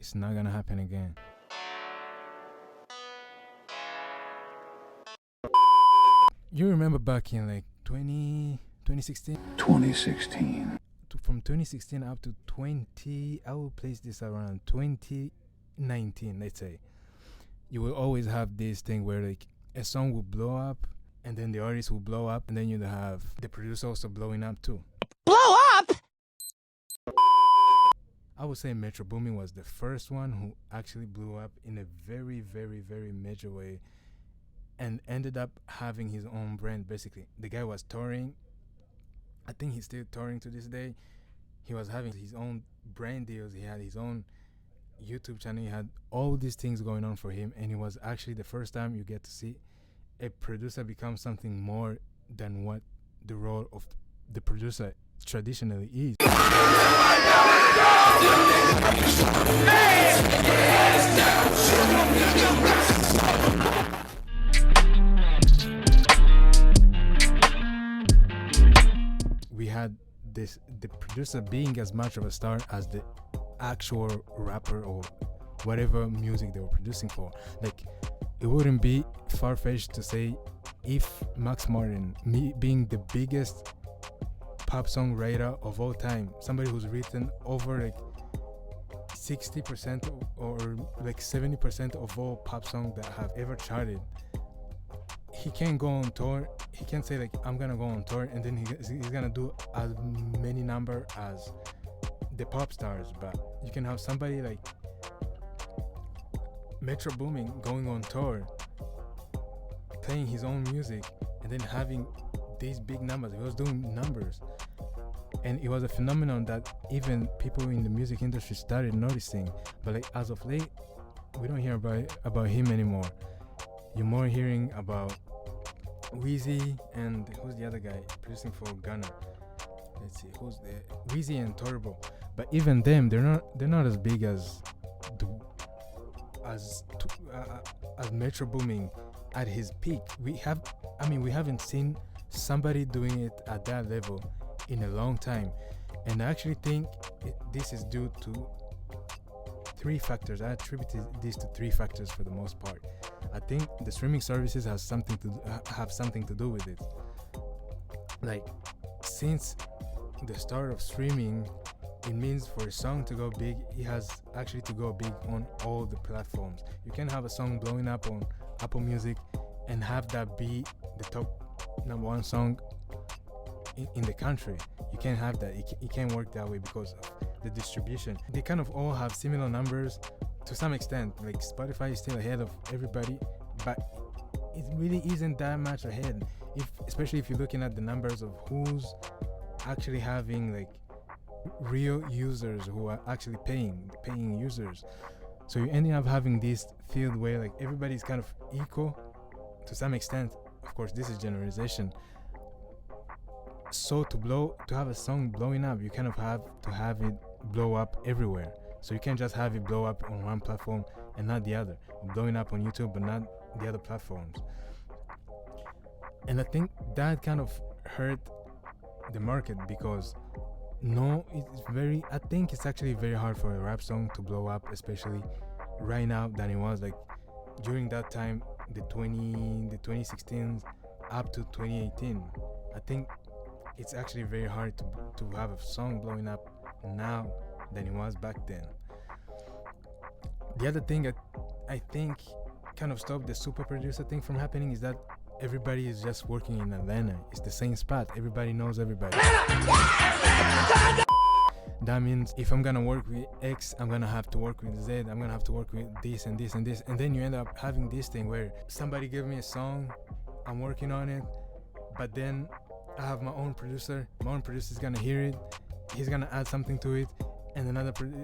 It's not gonna happen again. You remember back in like 2016? 2016. From 2016 up to 20, I will place this around 2019, let's say. You will always have this thing where like a song will blow up, and then the artist will blow up, and then you'll have the producer also blowing up too. Blow up? I would say Metro Boomin was the first one who actually blew up in a very, very, very major way and ended up having his own brand, basically. The guy was touring. I think he's still touring to this day. He was having his own brand deals. He had his own YouTube channel. He had all these things going on for him, and it was actually the first time you get to see a producer become something more than what the role of the producer traditionally is. We had the producer being as much of a star as the actual rapper or whatever music they were producing for. Like, it wouldn't be far-fetched to say if Max Martin, me being the biggest pop song writer of all time, somebody who's written over like 60% or like 70% of all pop songs that have ever charted, he can't go on tour. He can't say like, I'm gonna go on tour and then he's gonna do as many number as the pop stars. But you can have somebody like Metro Boomin going on tour, playing his own music, and then having these big numbers. He was doing numbers, and it was a phenomenon that even people in the music industry started noticing. But like, as of late, we don't hear about him anymore. You're more hearing about Weezy and who's the other guy producing for Ghana? Let's see, who's the Weezy and Turbo. But even them, they're not as big as Metro Boomin at his peak. We haven't seen somebody doing it at that level in a long time, and I actually think this is due to three factors. I attribute this to three factors for the most part. I think the streaming services have something to do with it. Like, since the start of streaming, it means for a song to go big, it has actually to go big on all the platforms. You can have a song blowing up on Apple Music and have that be the top number one song in the country. You can't have that. It can't work that way because of the distribution. They kind of all have similar numbers to some extent. Like, Spotify is still ahead of everybody, but it really isn't that much ahead. Especially if you're looking at the numbers of who's actually having like real users who are actually paying users. So you're ending up having this field where like everybody's kind of equal to some extent. Of course, this is generalization. So to have a song blowing up, you kind of have to have it blow up everywhere. So you can't just have it blow up on one platform and not the other, or blowing up on YouTube but not the other platforms. And I think that kind of hurt the market because I think it's actually very hard for a rap song to blow up, especially right now, than it was like during that time, the 2016 up to 2018. I think it's actually very hard to have a song blowing up now than it was back then. The other thing that I think kind of stopped the super producer thing from happening is that everybody is just working in Atlanta. It's the same spot. Everybody knows everybody. That means if I'm gonna work with X, I'm gonna have to work with Z. I'm gonna have to work with this and this and this. And then you end up having this thing where somebody gave me a song, I'm working on it, but then I have my own producer. My own producer is gonna hear it. He's gonna add something to it. And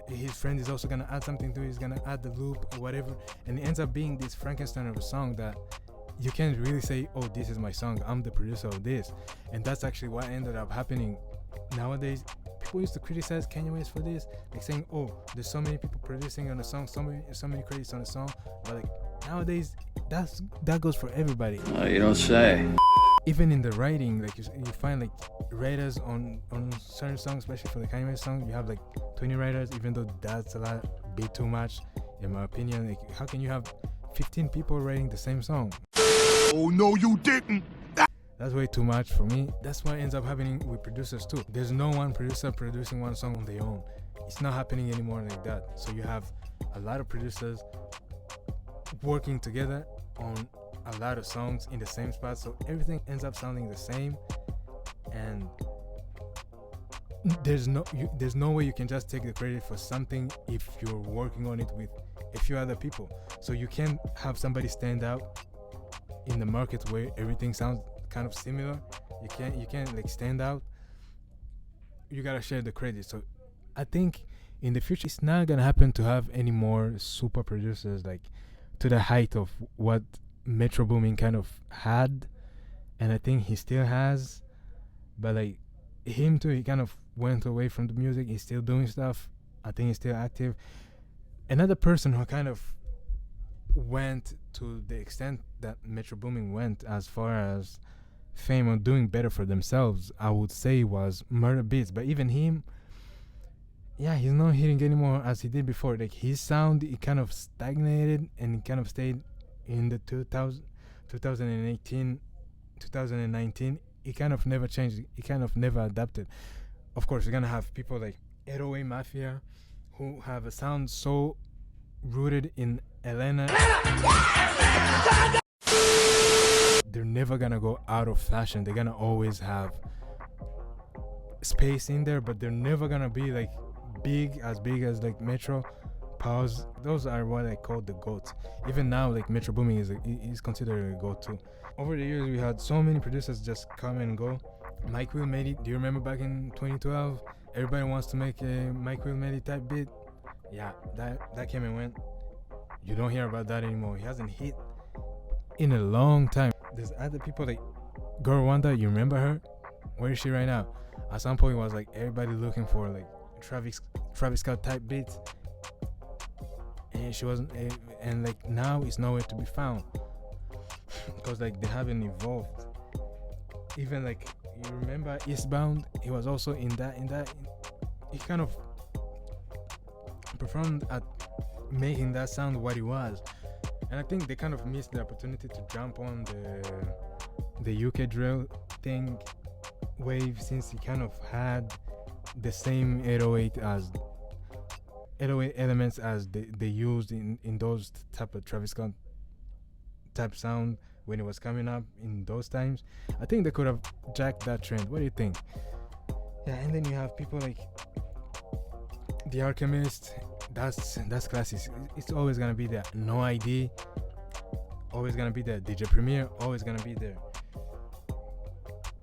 his friend is also gonna add something to it. He's gonna add the loop or whatever. And it ends up being this Frankenstein of a song that you can't really say, oh, this is my song, I'm the producer of this. And that's actually what ended up happening. Nowadays, people used to criticize Kanye West for this, like saying, oh, there's so many people producing on a song, so many credits on a song. But like nowadays, that goes for everybody. You don't say. Even in the writing, like you find like writers on certain songs, especially for the Kanye West song, you have like 20 writers, even though that's a lot bit too much, in my opinion. Like, how can you have 15 people writing the same song? Oh no, you didn't. That's way too much for me. That's what ends up happening with producers too. There's no one producer producing one song on their own. It's not happening anymore like that. So you have a lot of producers working together on a lot of songs in the same spot, so everything ends up sounding the same, and there's no way you can just take the credit for something if you're working on it with a few other people. So you can't have somebody stand out in the market where everything sounds kind of similar. You can't like stand out. You gotta share the credit. So I think in the future it's not gonna happen to have any more super producers like to the height of what Metro Boomin kind of had, and I think he still has. But like him too, he kind of went away from the music. He's still doing stuff. I think he's still active. Another person who kind of went to the extent that Metro Boomin went as far as fame or doing better for themselves, I would say, was Murder Beats. But even him, yeah, he's not hitting anymore as he did before. Like his sound, it kind of stagnated and it kind of stayed in the 2018, 2019. It kind of never changed. It kind of never adapted. Of course, you're gonna have people like 808 Mafia who have a sound so rooted in Atlanta. They're never gonna go out of fashion. They're gonna always have space in there, but they're never gonna be like big as like Metro. Pause. Those are what I call the GOATs. Even now, like Metro Boomin is considered a GOAT too. Over the years, we had so many producers just come and go. Mike Will made it. Do you remember back in 2012? Everybody wants to make a Mike Will made it type beat. Yeah, that came and went. You don't hear about that anymore. He hasn't hit in a long time. There's other people like Girl Wanda. You remember her? Where is she right now? At some point, it was like everybody looking for like Travis Scott type beats, and she wasn't. And like now, it's nowhere to be found because like they haven't evolved. Even like you remember Eastbound, he was also in that. He kind of performed at making that sound what it was, and I think they kind of missed the opportunity to jump on the UK drill thing wave, since he kind of had the same 808 elements as they used in those type of Travis Scott type sound when it was coming up in those times. I think they could have jacked that trend. What do you think? Yeah, and then you have people like The Alchemist. That's classic. It's always gonna be there. No ID, always gonna be there. DJ Premier, always gonna be there.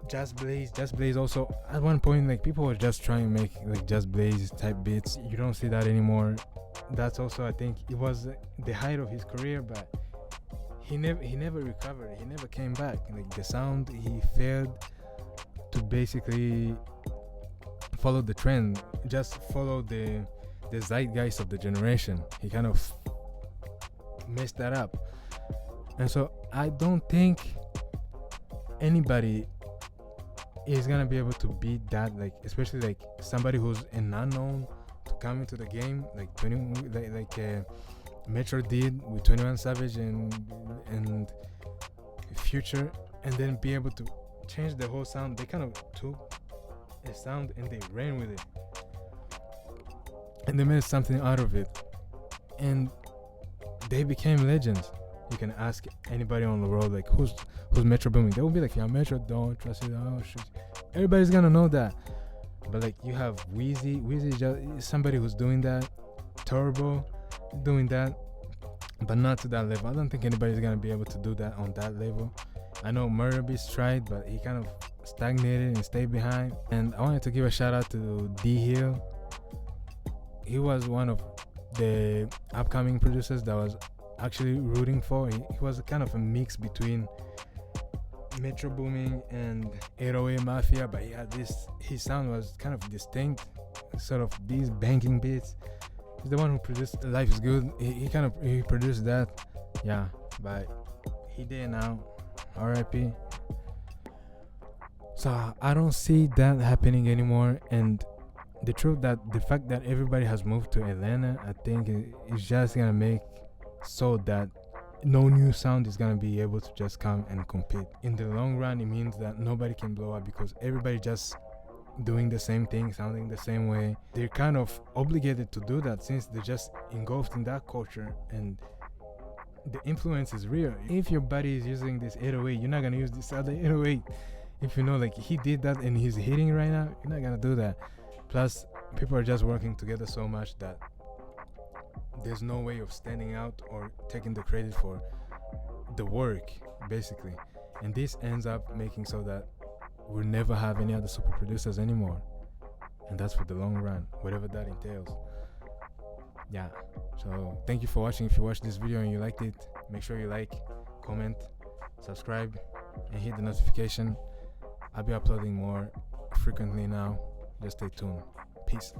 Just Blaze also at one point, like people were just trying to make like Just Blaze type beats. You don't see that anymore. That's also, I think it was the height of his career, but he never recovered. He never came back. Like the sound, he failed to basically follow the trend, just follow the zeitgeist of the generation. He kind of messed that up, and so I don't think anybody is gonna be able to beat that, like especially like somebody who's an unknown to come into the game, like Metro did with 21 Savage and Future, and then be able to change the whole sound. They kind of took a sound and they ran with it, and they made something out of it, and they became legends. You can ask anybody on the road, like who's Metro Boomin? They will be like, yeah, Metro, don't trust it. Oh shit, everybody's gonna know that. But like you have Wheezy is just somebody who's doing that. Turbo doing that, but not to that level. I don't think anybody's gonna be able to do that on that level. I know Murder Beast tried, but he kind of stagnated and stayed behind. And I wanted to give a shout out to D Hill. He was one of the upcoming producers that was actually rooting for. He was kind of a mix between Metro Boomin and 808 Mafia, but he had his sound was kind of distinct, sort of these banking beats. He's the one who produced Life Is Good. He produced that, yeah, but he did now, R.I.P. So I don't see that happening anymore, and the truth that the fact that everybody has moved to Atlanta, I think is just gonna make so that no new sound is gonna be able to just come and compete. In the long run, it means that nobody can blow up because everybody just doing the same thing, sounding the same way. They're kind of obligated to do that since they're just engulfed in that culture, and the influence is real. If your buddy is using this 808, you're not gonna use this other 808. If you know, like, he did that and he's hitting right now, you're not gonna do that. Plus, people are just working together so much that there's no way of standing out or taking the credit for the work, basically. And this ends up making so that we'll never have any other super producers anymore. And that's for the long run, whatever that entails. Yeah. So thank you for watching. If you watched this video and you liked it, make sure you like, comment, subscribe, and hit the notification. I'll be uploading more frequently now. Just stay tuned. Peace.